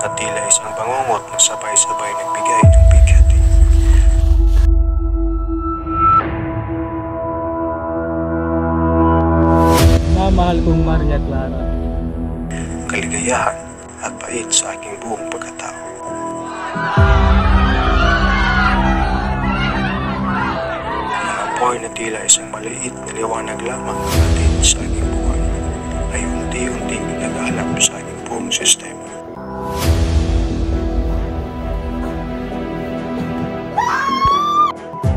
at tila isang bangungot na sabay-sabay nagbigay ng bighati. Mahal kong Maria Clara, Kaligayahan at bait sa aking buong pagkatao. Ang apoy na tila isang maliit na liwanag lamang natin sa aking buhay ay unti-unting nag-aalap sa aking buong sistema.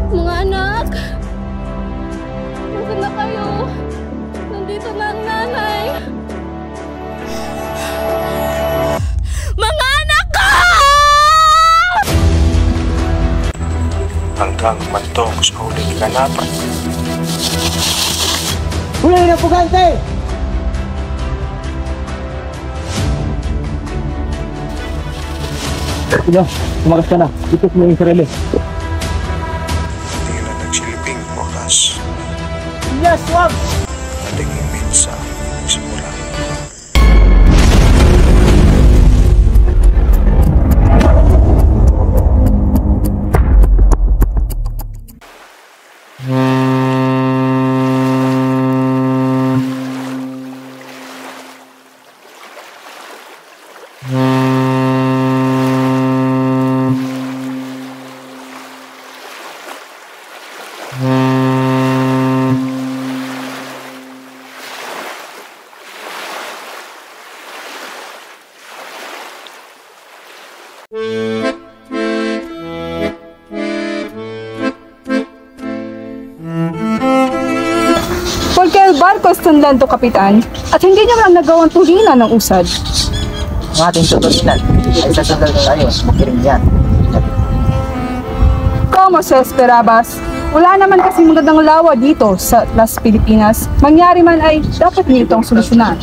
Mga anak! Nasaan na kayo? Nandito na ang nanay! Mga anak ko! Hanggang mantong sa huling kanapan. huli na pugante! Ito, tumakas ka na. Ito mo yung sarili. Tila nagsilbing wakas. Yes, wag! Ating minsa nagsimula. Porque el barco es tandando, Kapitan, at hindi niya lang nagawang tulinan ng usad. Ang ating tutulinan ay sasandal na tayo sa makiring yan. Como se esperabas, wala naman kasi magandang lawa dito sa Las Pilipinas. Mangyari man ay dapat niyo itong solusyonan.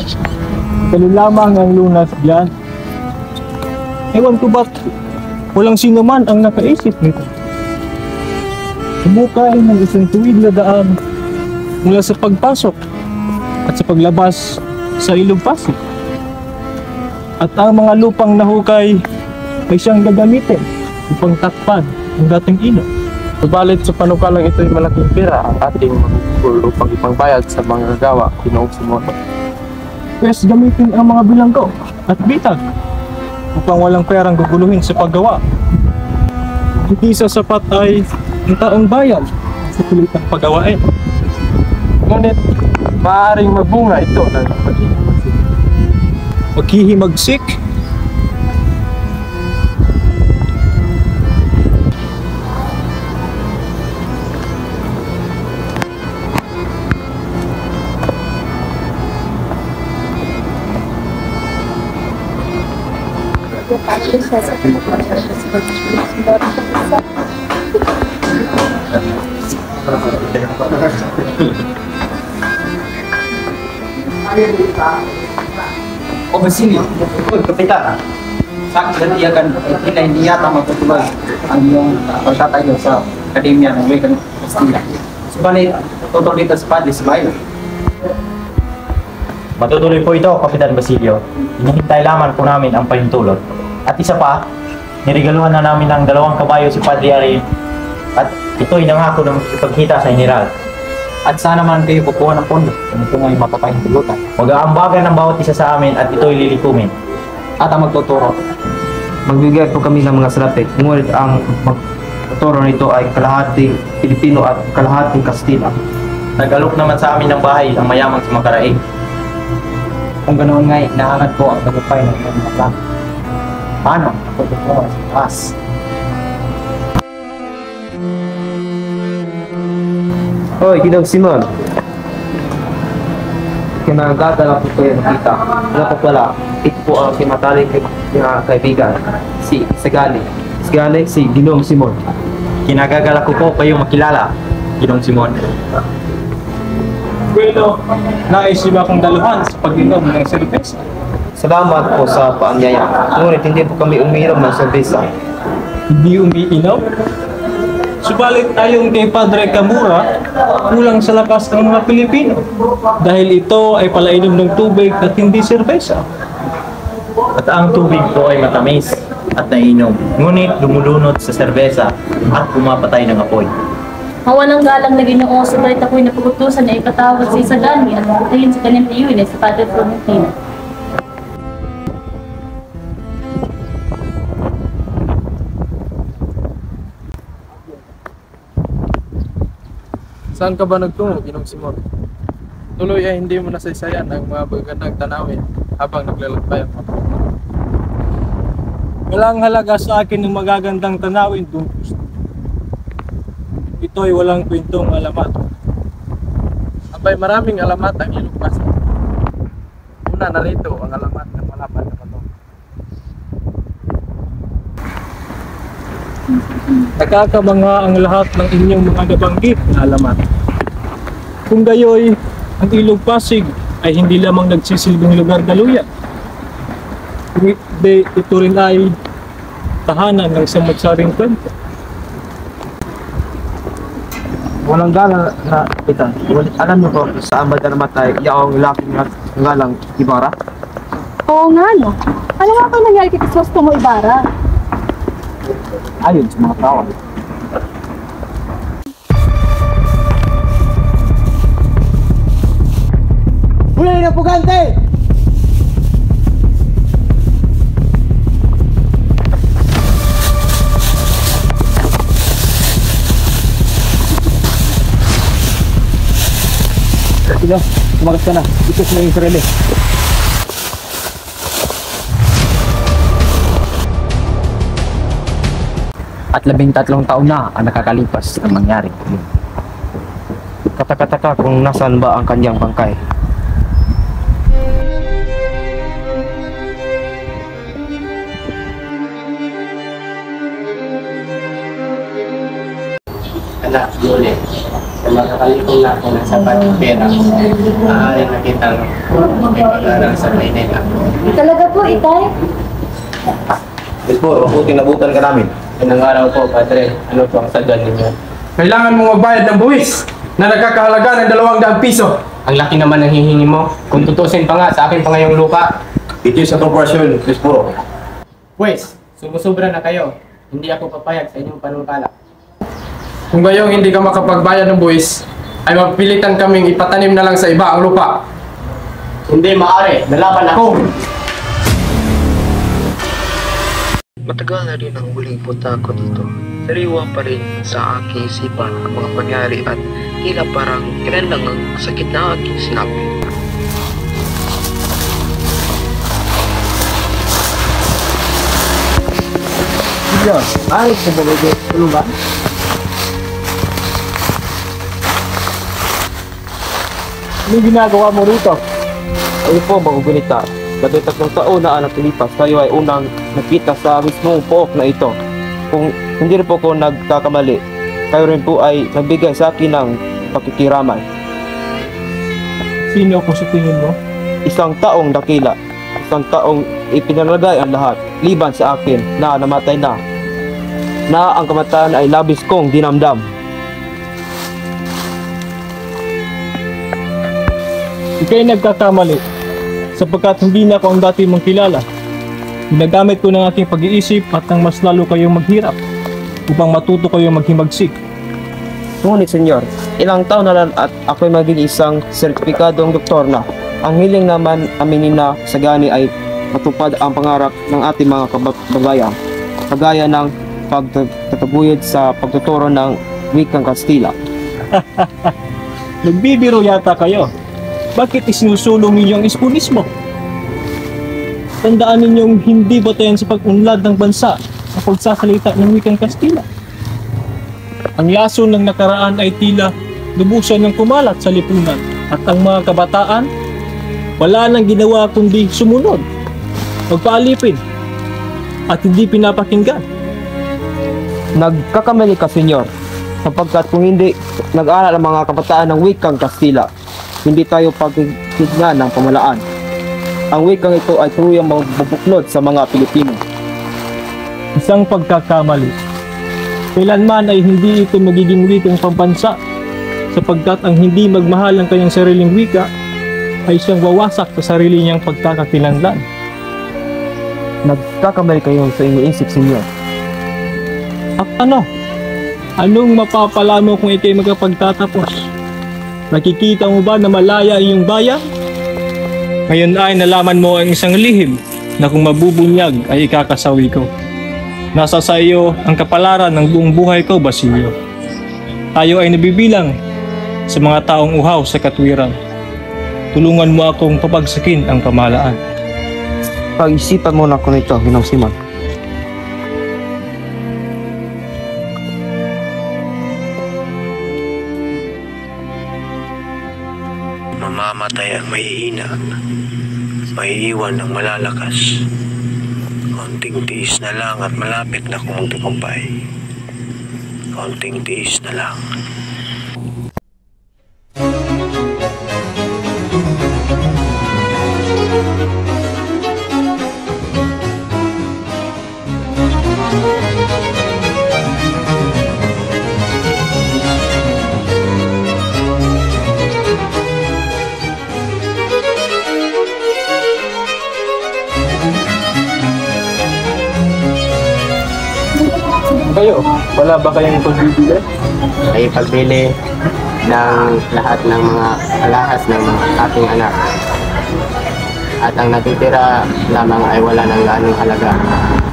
Dali lamang ang lunas diyan. Ewan ko ba't walang sino man ang nakaisip nito. Sumukay ng isang tuwid na daan mula sa pagpasok at sa paglabas sa Ilog Pasig. At ang mga lupang nahukay ay siyang gagamitin upang takpan ang dating ilog. Subalit sa panukalang ito ay malaking pera ang ating magugol upang ipangbayad sa mga gagawa Ginoong Simon. Pwes gamitin ang mga bilanggo at bitag upang walang perang guguluhin sa paggawa. Hindi sa sapat ay ang taong bayan sa pilitang paggawain. Ngunit maaaring magbunga ito ng Maghihimagsik. O Basilio, Kapitan, sa akin iyakan hindi yata matutuloy ang iyong pagtatayo sa Akademya ng Wikang Castilla. Subalit, totoo dito sa Padre Ismael. Matutuloy po ito, Kapitan Basilio. Hinihintay lamang po namin ang pahintulot. At isa pa, niregaluhan na namin ng 2 kabayo si Padre Ari at ito'y nangako ng ipagkita sa General. At sana man kayo kukuha ng pondo kung ito nga'y mapapahintulutan. Mag-aambagan ng bawat isa sa amin at ito'y lilikumin. At ang magtuturo. Magbigay po kami ng mga salapi, ngunit ang magtuturo nito ay kalahating Pilipino at kalahating Kastila. Nag-alok naman sa amin ng bahay ang mayamang sa Makaraig. Kung ganoon nga'y nahangad po ang tagumpay ng iyong mga plano. Paano ang pagtuturo sa taas? Hoy, Ginoong Simon! Kinagagala po kayo nakita. Wala po pala, ito po ang kimataling kaibigan, si Sagani. Sagani, si Ginoong Simon. Kinagagala ko po kayo makilala, Ginoong Simon. Bueno, nais niyo ba akong daluhan sa pag-inom ng serbesa? Salamat po sa paanyaya. Ngunit hindi po kami umiinom ng serbesa. Hindi umiinom? Subalit ayon kay Padre Camura, kulang sa lakas ng mga Pilipino dahil ito ay palainom ng tubig at hindi serbesa. At ang tubig po ay matamis at nainom, ngunit lumulunod sa serbesa at pumapatay ng apoy. Mawalang galang na Ginoong subalit ako'y napugutusan na ipatawag sa Isagani at pagtayin sa kanyang tiyuin ay sa Padre Florentino. Saan ka ba nagtungo, Ginong Simon? Tuloy ay hindi mo nasaysayan ang mga magagandang tanawin habang naglalakbay ang mga. Walang halaga sa akin ng magagandang tanawin doon. Ito ay walang kwentong alamat. Abay, maraming alamat ang iyong basa. Una, narito ang alamat ng malapad na bato. Nakakamangha ang lahat ng inyong mga nabanggit na alamat. Kung gayoy, ang Ilog Pasig ay hindi lamang nagsisilbing lugar daluyan. Kung ito rin ay tahanan ng samot-saring kwento. Walang gala na kita. Alam niyo po, sa ambad na namatay, yaong laking ngalang Ibarra. Oo nga, no? Ano nga ba nangyari kay Crisostomo Ibarra? Ayon sa mga tao. Huli na pugante! Sige, tumakas ka na. Itos mo yung sarili. At 13 taon na ang nakakalipas na mangyari. Kataka-taka kung nasaan ba ang kanyang bangkay. Anak, Yuli, sa makakalikom na ako ng sapat na pera, maaaring nakita may pag-aaral sa Maynila. Talaga po, Itay? Yes po, mabuting nabutan ka namin. Inang araw po, Padre, ano po ang sadyan ninyo? Kailangan mong magbayad ng buwis na nagkakahalaga ng 200 piso. Ang laki naman ng hihingi mo. Kung tutusin pa nga sa akin pa ngayong lupa. Ito sa korporasyon, yes po. Pues, sumusubra na kayo. Hindi ako papayag sa inyong panungkala. Kung gayong hindi ka makapagbayad ng buwis, ay mapilitan kaming ipatanim na lang sa iba ang lupa. Hindi maaari, nalaban ako. Matagal na rin ang huling punta ko dito. Sariwa pa rin sa aking isipan ang mga pangyari at tila parang kailan lang ang sakit na aking sinabi. Yan, ayos na bagay. Ano ba? Ano ginagawa mo rito? Ayun po, magugunita. 13 taon na ang nakilipas, kayo ay unang nakita sa mismong pook na ito. Kung hindi rin po ko nagkakamali, kayo rin po ay nagbigay sa akin ng pakikiraman. Sino ako sa tingin mo? Isang taong dakila, isang taong ipinalagay ang lahat, liban sa akin na namatay na ang kamatayan ay labis kong dinamdam. Ika'y nagkakamali sapagkat hindi na ako ang dati mong kilala. Ginagamit ko ng aking pag-iisip at nang mas lalo kayong maghirap upang matuto kayong maghimagsik. Ngunit senyor, ilang taon na lang at ako'y maging isang sertipikadong doktor na. Ang hiling naman aminin na sa gani ay matupad ang pangarap ng ating mga kababayan, kagaya ng pagtataguyod sa pagtuturo ng wikang Kastila. Nagbibiro yata kayo. Bakit isinusulong ninyo ang Hispanismo? Tandaan ninyong hindi batayan sa pag-unlad ng bansa ang pagsasalita ng wikang Kastila. Ang lason ng nakaraan ay tila lubusan ng kumalat sa lipunan at ang mga kabataan wala nang ginawa kundi sumunod, magpaalipin at hindi pinapakinggan. Nagkakamali ka, senyor, sapagkat kung hindi nag-aral ang mga kabataan ng wikang Kastila, hindi tayo pagkikinggan ng pamalaan. Ang wikang ito ay tuluyang mabubuklod sa mga Pilipino. Isang pagkakamali. Kailanman ay hindi ito magiging wikang pambansa sapagkat ang hindi magmahal ng kanyang sariling wika ay siyang wawasak sa sarili niyang pagkakakilanlan. nagkakamali kayo sa iniisip, senyor. At ano? Anong mapapala mo kung ikay magkapagtatapos? Nakikita mo ba na malaya iyong bayan? Ngayon ay nalaman mo ang isang lihim na kung mabubunyag ay ikakasawi ko. Nasa sa iyo ang kapalaran ng buong buhay ko, Basilio. Tayo ay nabibilang sa mga taong uhaw sa katwiran. Tulungan mo akong papagsakin ang pamahalaan. Pag-isipan mo na ko nito, Ginong Simon. Mamamatay ang mahihina, maiiwan ang malalakas. Kaunting tiis na lang at malapit na kung magtagumpay. Kaunting tiis na lang. Kayo, wala ba kayong pagbibili? Ay pagbili ng lahat ng mga alahas ng mga aking anak. At ang natitira lamang ay wala ng ganong halaga.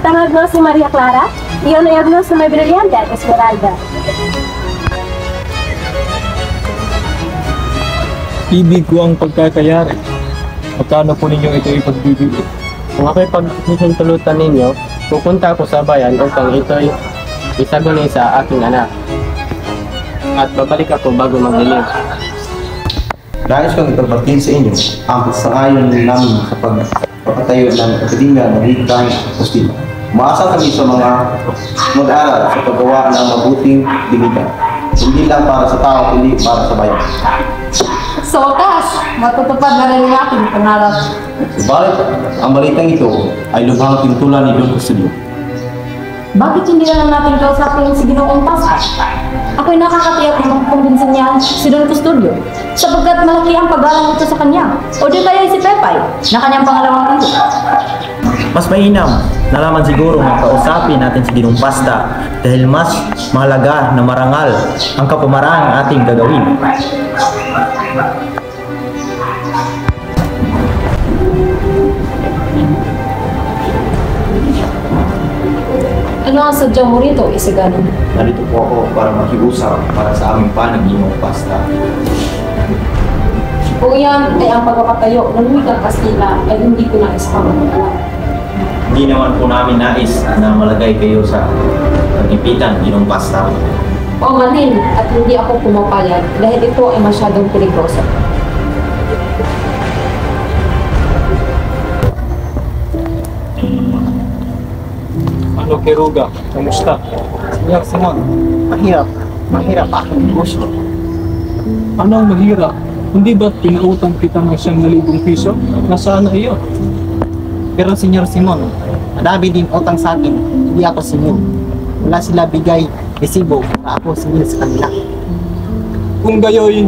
Tangag mo si Maria Clara? Iyon ay agnos na may brilyante at Esmeralda. Ibig ko ang pagkakayari. Magkano po ninyo ito ipagbibili? Kung ako'y pagkikintulutan ninyo, pupunta ako sa bayan upang ito'y isagunay sa aking anak. At babalik ako bago magdilim. Nais kong ipagbatiin sa inyo ang pagsang-ayon namin sa pagpapatayo ng Akademya ng Wikang Apostila. Umaasa kami sa mga mag-aaral sa paggawa ng mabuting diligan, hindi lang para sa tao, kundi para sa bayan. Sa wakas, matutupad na rin ang aking pangarap. Subalit, ang balitang ito ay lubhang pintulan ni Don Custodio. Bakit hindi na lang natin kausapin si Ginoong Pascal? Ako'y nakakatiyak na makukumbinsin niya si Don Custodio sapagkat malaki ang pag-alang nito sa kanya. O di kaya si Pepay na kanyang pangalawang ito. Mas mainam na lamang siguro na kausapin natin si Ginong Pasta dahil mas mahalaga na marangal ang kapamaraan ating gagawin. Ano ang sadya mo rito, Isagani? Narito po ako para makiusap para sa aming Ginong Pasta. Kung yan ay ang pagpapatayo ng wikang Kastila ay hindi ko nais pamamalaan. Hindi naman po namin nais na malagay kayo sa pagipitan, Ginong Pasta. O manin at hindi ako pumapayag dahil ito ay masyadong peligroso. Ano, Keruga? Kamusta? Senyor Simon, mahirap aking negosyo. Ano ang mahirap? Hindi ba pinautang kita ng 100,000 piso? Nasaan na iyo? Pero Senyor Simon, madami din utang sa akin, hindi ako singil. Wala sila bigay resibo na ako singil sa kanila. Kung gayoy,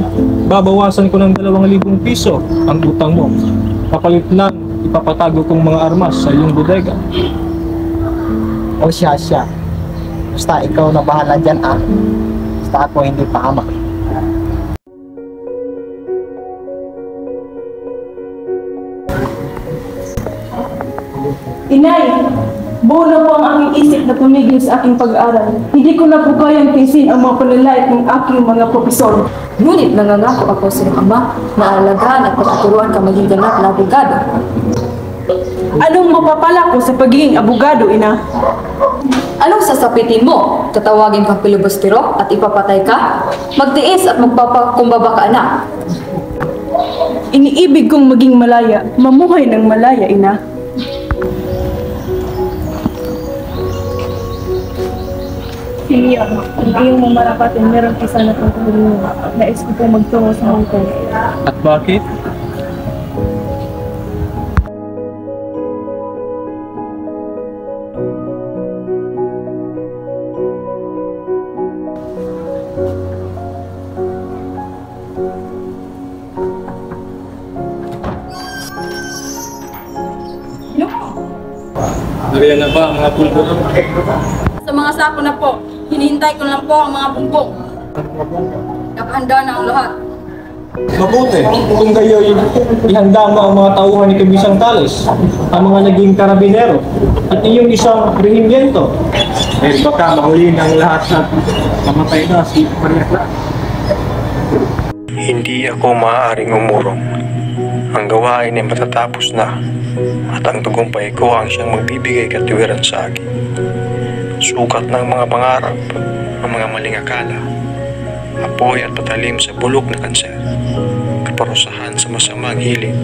babawasan ko ng 2,000 piso ang utang mo. Kapalit lang, ipapatago kong mga armas sa iyong bodega. O siya. Basta ikaw na bahala dyan Basta ako hindi pahamak. Inay, buo na po ang aking isip na tumigil sa aking pag-aaral. Hindi ko na po kayang tiisin ang mga panlalait ng aking mga profesor. Ngunit nangangako ako sa iyong ama na alagaan at pagtuturuan ka maging ganap na abogado. Anong mapapala ko sa pagiging abogado, ina? Anong sasapitin mo? Tatawagin kang pilibustero at ipapatay ka? Magtiis at magpapakumbaba ka, anak. Iniibig kong maging malaya, mamuhay ng malaya, ina. Siya, hindi yung mamarapatin meron isa na tutulungan. Nais ko po magtungo sa Hong Kong. At bakit? Nariyan na ba ang mga pulbo? Sa mga sako na po, hinihintay ko lang po ang mga bumbong. Nakahanda na ang lahat. Mabuti, kung gayoy, ihanda mo ang mga tauhan ni Kabisang Tales, ang mga naging karabinero, at iyong isang rehimyento. Eh baka mahuliin ang lahat at mamatay na si Maria Clara. Hindi ako maaaring umurong. Ang gawain ay matatapos na at ang tagumpay ko ang siyang magbibigay katiwiran sa akin. Sukat ng mga pangarap, ang mga maling akala, apoy at patalim sa bulok na kanser, kaparusahan sa masamang hilig.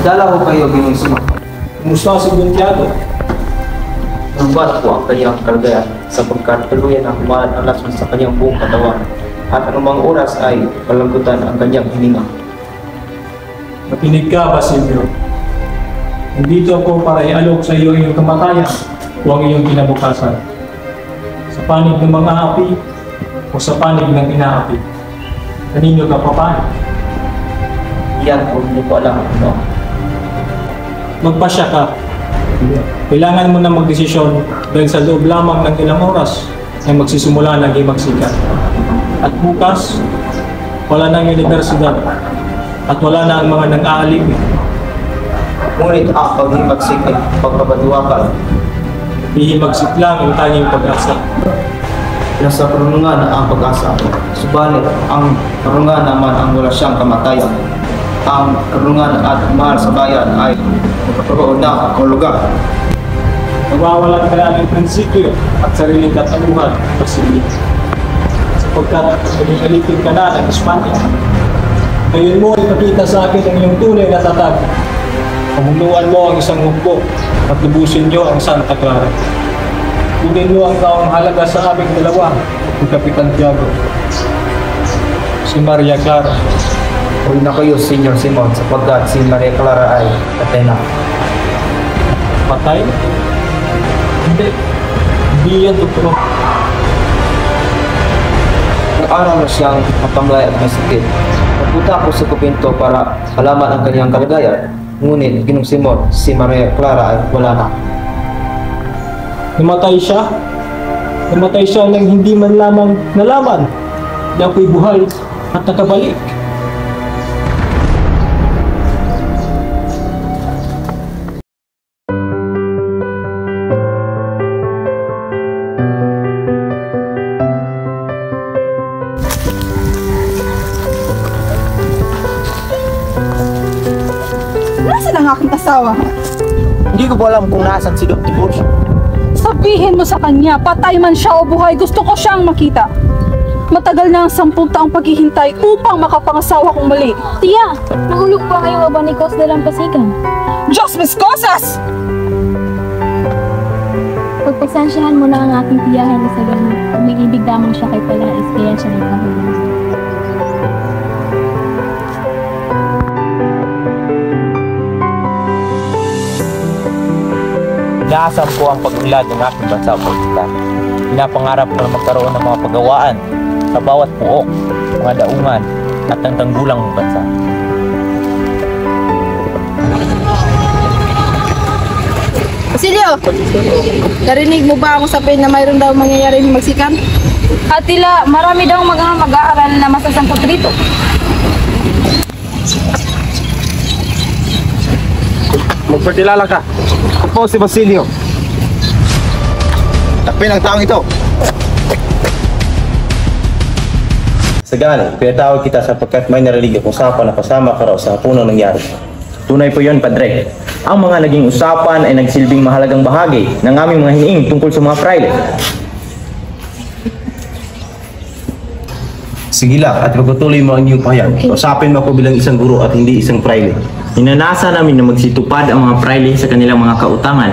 Dala ko kayo, Ginoong Simon. Kumusta si Gontiago? Nagbat po ang kanyang kalagayan sapagkat tuluyan ang humalat ang lasman sa kanyang buong katawan at anumang oras ay palambutan ang kanyang hininga. Makinig ka, Basilio. Nandito ako para ialok sa iyo iyong kamatayan o ang iyong kinabukasan. Sa panig ng mga api o sa panig ng inaapi. Kanino ka papayag? Iyan po, hindi ko alam ano. Magpasya ka. Kailangan mo na magdesisyon dahil sa loob lamang ng ilang oras ay magsisimula ng himagsikan. At bukas, wala na ang universidad at wala na ang mga nang-aalipin. Ngunit ang paghimagsik ay pagpapatiwakal. Hihimagsik lang ang tanging pag-asa. Nasa karunungan ang pag-asa, subalit ang karunungan naman ang wala siyang kamatayan. Ang karunungan at mahal sa bayan ay magkakaroon na ang lugar. Nawawalan ka na ng prinsipyo at sariling katauhan, Basilio. Sapagkat naging ka na ng Espanya. Ngayon mo ipakita sa akin ang iyong tunay na tatag. Pamunuan mo ang isang hukbo at lubusin niyo ang Santa Clara. Kunin mo ang taong halaga sa aming dalawa, ang Kapitan Tiago, si Maria Clara. Huwag na kayo, Senyor Simon, sapagkat si Maria Clara ay patay na. Patay? Hindi. Hindi yan, doktor. Nag-araw na siyang matamlay at may sakit. Nagpunta ako sa kupinto para malaman ang kanyang kalagayan. Ngunit, Ginoong Simon, si Maria Clara ay wala na. Namatay siya? Namatay siya nang hindi man lamang nalaman na ako'y buhay at nakabalik. Nasaan ang aking asawa? Hindi ko po alam kung nasan si Dr. Bush. Sabihin mo sa kanya, patay man siya o buhay, gusto ko siyang makita. Matagal na ang 10 taong paghihintay upang makapangasawa kong mali. Tiya, nahulog pa ngayong abanikos na lampasigan. Diyos mis cosas! Pagpasansyahan mo na ang aking tiyahin sa ganun. Umiibig lamang siya kay Palais, kaya siya nagkahulog. Inaasam ko ang pag-unlad ng aking bansa o politika. Pinapangarap ko na magkaroon ng mga pagawaan sa bawat puok, mga daungan at ang tanggulang ng bansa. Basilio, narinig mo ba ang usapin na mayroon daw mangyayari ng magsikan? At tila, marami daw mag-aaral na masasangkot dito. Magpakilala ka. Ako po si Basilio. Takpin ang taong ito. Sagana, pinatawag kita sapagkat may narinig akong usapan na kasama ka raw sa hapunang nangyari. Tunay po yun, Padre. Ang mga naging usapan ay nagsilbing mahalagang bahagi ng aming mga hiniing tungkol sa mga fraile. Sige lang, at magpatuloy mo ang iyong pahayag. Usapin mo ako bilang isang guro at hindi isang fraile. Ninanasa namin na magsitupad ang mga fraile sa kanilang mga kautangan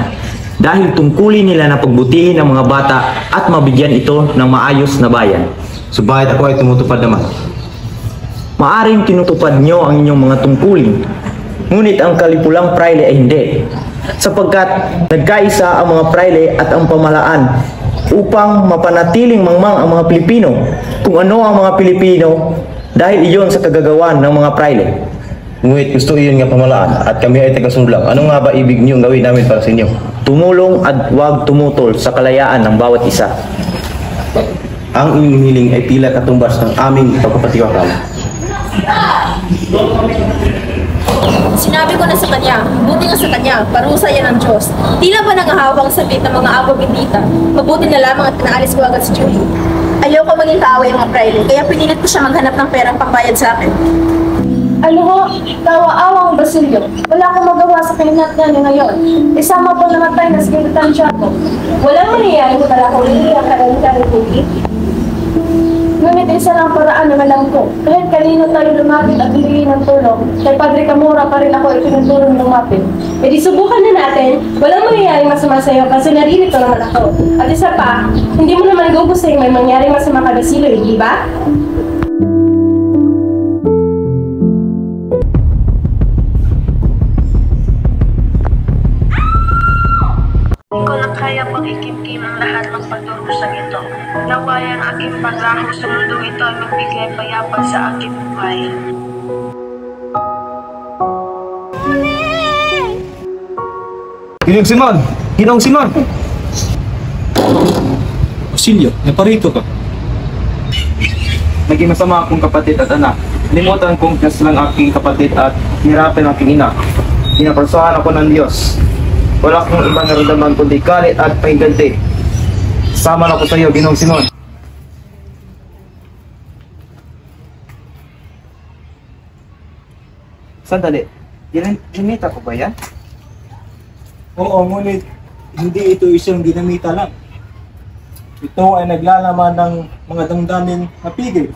dahil tungkulin nila na pagbutihin ang mga bata at mabigyan ito ng maayos na bayan. Subalit ako ay tumutupad naman. maaring tinutupad nyo ang inyong mga tungkulin. Ngunit ang kalipulang praile ay hindi, sapagkat nagkaisa ang mga praile at ang pamahalaan upang mapanatiling mangmang ang mga Pilipino kung ano ang mga Pilipino dahil iyon sa kagagawan ng mga praile. Ngunit gusto iyon nga pamalaan at kami ay tagasunod lang. Ano nga ba ibig niyong gawin namin para sa inyo? Tumulong at huwag tumutol sa kalayaan ng bawat isa. Ang inyong hiling ay tila katumbas ng aming pagpapatiwakal. Sinabi ko na sa kanya, buti nga sa kanya, parusa yan ng Diyos. Tila ba nangahawang saglit ng mga agaw bindita? Mabuti na lamang at pinaalis ko agad si Julie. Ayoko maging kaaway ang mga praile, kaya pinilit ko siya maghanap ng perang pangbayad sa akin. Ano ho? Tawa-awang Basilio. Wala akong magawa sa kahinatnan niya ngayon. Isama po namatay na sikilitan siya ko. Walang mangyayari ko pala kung hindi ang karamihan ng Julie. Ngunit isa lang paraan na alam ko. Kahit kanino tayo lumapit at bibigyan ng tulong, kay Padre Camora pa rin ako itinutulong lumapit. E di subukan na natin, walang mangyayaring masama sa'yo kasi naririto naman ako. At isa pa, hindi mo naman gugustuhin may mangyaring masama ka Basilio, hindi ba? Hindi ko lang kaya pang ikimkim ang lahat ng pagdurusang ito. Naway ang aking paglaho sa mundo ito ay magbigay payapa sa aking buhay. Ginong Simon! Ginong Simon! Basilio, naparito ka. Naging masama akong kapatid at anak. Limutan kong Diyos lang aking kapatid at hirapin aking ina. Pinaparusahan ako ng Diyos. Wala akong ibang naramdaman kundi galit at pagganti. Sama na ko sa iyo, Ginong Simon. Sandali, ginamita ko ba yan? Oo, ngunit hindi ito isang ginamita lang. Ito ay naglalaman ng mga damdamin na pigil,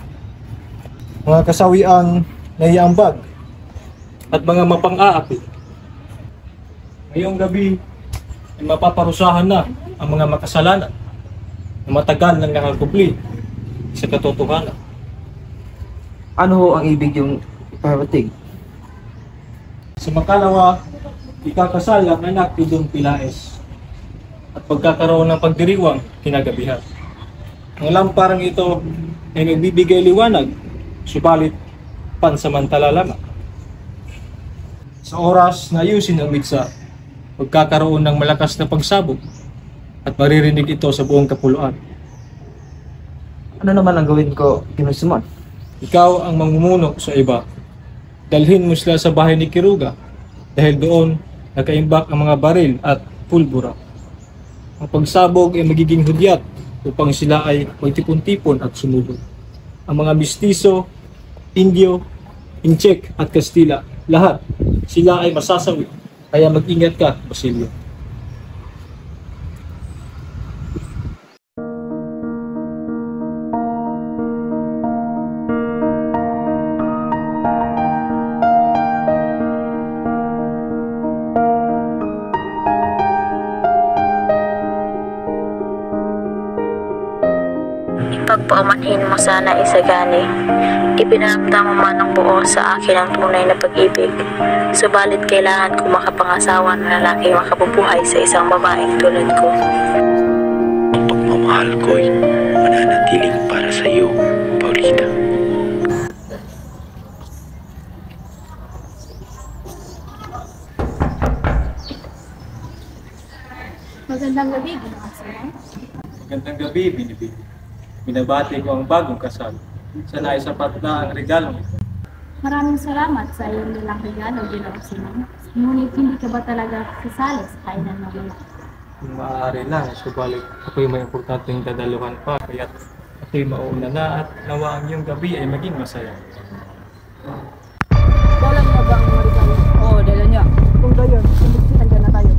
mga kasawiang naiambag, at mga mapang-aapi. Ngayong gabi ay mapaparusahan na ang mga makasalanan na matagal nang nakakubli sa katotohanan. Ano ho ang ibig yung ipahawatig? Sa makalawa, ikakasal ang anak ni Don Pilaes at pagkakaroon ng pagdiriwang kinagabihan. Ang lamparang ito ay nagbibigay liwanag, subalit pansamantala lamang. Sa oras na ayusin ang mitsa, magkakaroon ng malakas na pagsabog at maririnig ito sa buong kapuluan. Ano naman ang gawin ko, Ginong Simon? Ikaw ang mamumuno sa iba. Dalhin mo sila sa bahay ni Quiroga dahil doon nakaimbak ang mga baril at pulbura. Ang pagsabog ay magiging hudyat upang sila ay magtipon-tipon at sumugod. Ang mga mistiso, Indio, Inchek at Kastila, lahat sila ay masasawi. Kaya mag-ingat ka, Basilio. Pagpaumanhin mo sana isagani, ipinamdam mo man ng buo sa akin ang tunay na pag-ibig. Subalit kailangan kong makapangasawa ng lalaking makabubuhay sa isang babaeng tulad ko. Ang pagmamahal ko'y mananatiling para sa iyo, Paulina. Magandang gabi, Ginong Simon. Magandang gabi, Binibig. Binabati ko ang bagong kasal. Sana ay sapat na ang regalo nito. Maraming salamat sa iyong nilang regalo, Ginong Simon. Ngunit hindi ka ba talaga sasali sa kainan ng mga? Kung maaari lang, subalit ako'y may importanteng dadaluhan pa, kaya't ako'y mauna na at nawa ang iyong gabi ay maging masaya. Wala na ba ang mga regalo? Oo, dala niya. Kung gayon, sumisitan dyan na tayo.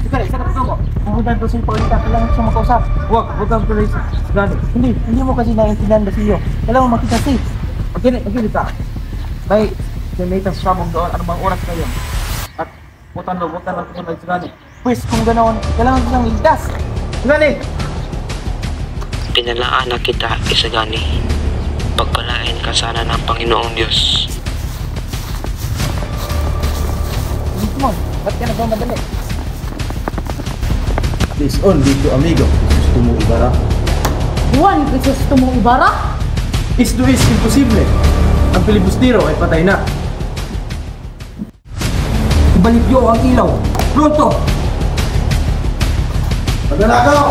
Sige, isa ka mo. Ang hudan ko sa Paulita, kailangan siya makausap. Huwag kang tuloy sa gani. Hindi mo kasi naiintindihan Basilio. Kailangan mo makita si. Pagkilit ka. May may sabong doon, anumang oras kayo. At butan lang tunay sa gani. Pues kung ganoon, kailangan silang ligtas. Gani! pinalaan na kita isagani. Pagpalain ka sana ng Panginoong Diyos. Ba't ka nagmamadali? Please on dito amigo. Gusto mo ibara? Juan Crisostomo Ibarra? Esto es imposible. Ang filibustero ay patay na. Ibalik niyo ang ilaw. Pronto! Magnanakaw!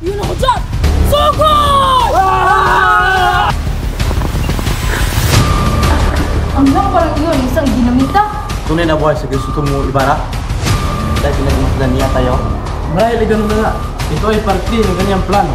Yun ako dyan! Sugod! Ang lang parang iyon, isang dinamita. Tunay na buhay sa Crisostomo Ibarra. Dahil pinagmasdan niya tayo. Marahil ganun na nga. Ito ay parte ng kanyang plano.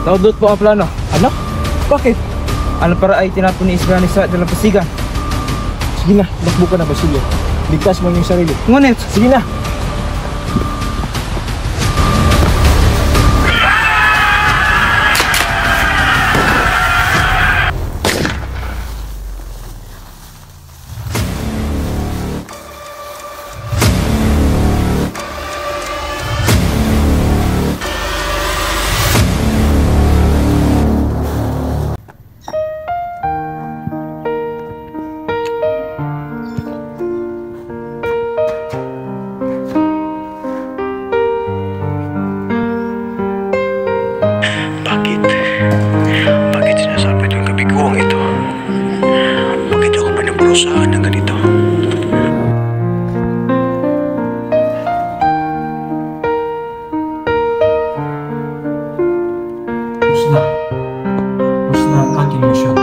Naudot po ang plano. Ano? Bakit? Ano para ay tinapon ni Isgani sa dalampasigan? Sige na, bakbo ka na Basilio. Ligtas mo yung sarili. Ngunit, Sige na! Bakit sinasabi itong kabiguang ito? Bakit ako pinaparusahan ng ganito? Tapos na ang aking misyon.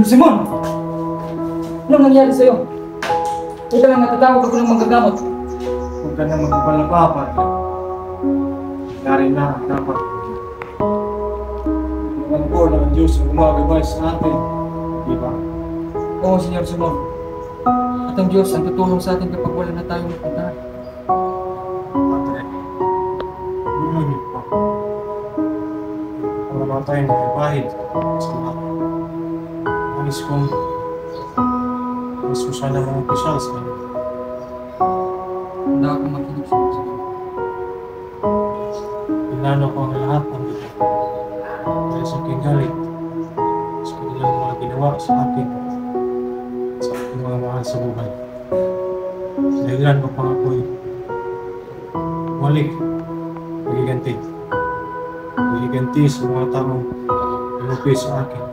Simon! Anong nangyari sa'yo? Ito lang natatawag ako ng manggagamot. Huwag ka na magpapalapapat. Nangyari na dapat. Naman po na ang Diyos ang gumagabay sa atin. Di ba? Oo, Senyor Simon. At ang Diyos ang tutulong sa atin kapag wala na tayong mapuntahan. Padre, bumimik po. Kung naman tayong nakipahid sa lahat. Nais kong sana mga opisyal sa inyo. Handa akong makinig sa Diyos. Pinano ko ang lahat ng ito. Dahil sa aking galit, sa kanilang mga ginawa sa akin, sa aking mga mahal sa buhay. Dahilan upang ako'y bumalik, magiganti. Magiganti sa mga taong inupi sa akin.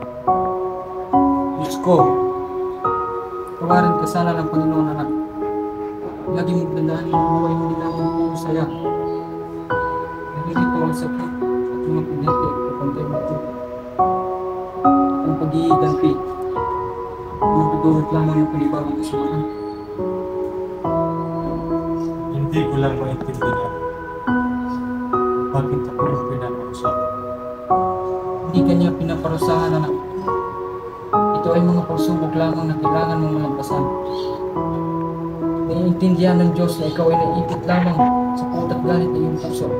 Diyos ko, tawarin ka sana ng Panginoon anak. Lagi mong tandaan yung buhay mo nilang masaya. Naririto ang sakit at mga pinete at kapantay mo ito. Ang pag-iiganti, magdudulot lamang ng panibagong kasamaan. Hindi ko lang maintindihan bakit ako ang pinaparusahan. Hindi kanya pinaparusahan anak. Ito ay mga pagsubok lamang na kailangan mong malampasan. Naiintindihan ng Diyos na ikaw ay naipit lamang sa putat galit ng iyong puso,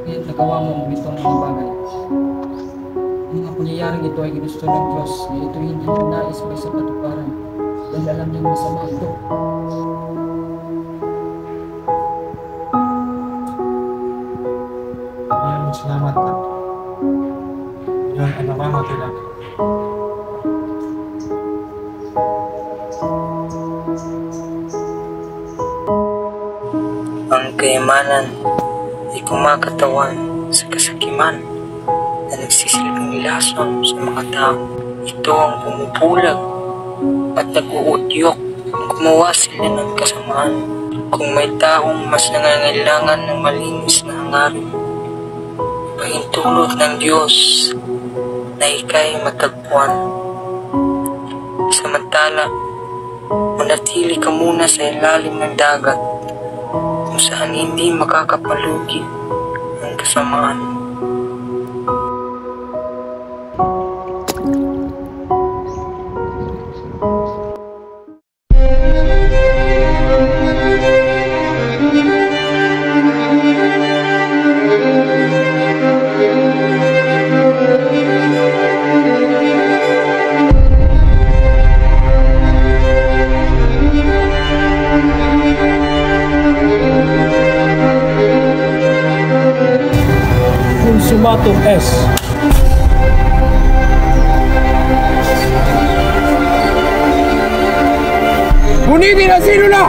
kaya't nagawa mo ang bitong mga bagay. Ang mga pangyayaring ito ay ginusto ng Diyos na ito hindi nais may sa katuparan dahil alam niyang masama ito. Maraming salamat at yan ang namamatay lang. Ang kayamanan ay kumakatawan sa kasakiman na nagsisilbing lason sa mga tao. Ito ang pumupulag at nag-uudyok kung gumawa sila ng kasamaan. Kung may taong mas nangangailangan ng malinis na hangarin, pahintulot ng Diyos na ika'y matagpuan. Samantala, manatili ka muna sa ilalim ng dagat kung saan hindi makakapalugi ang aking kasamaan. Consumatum S. Gunitin ang sinula!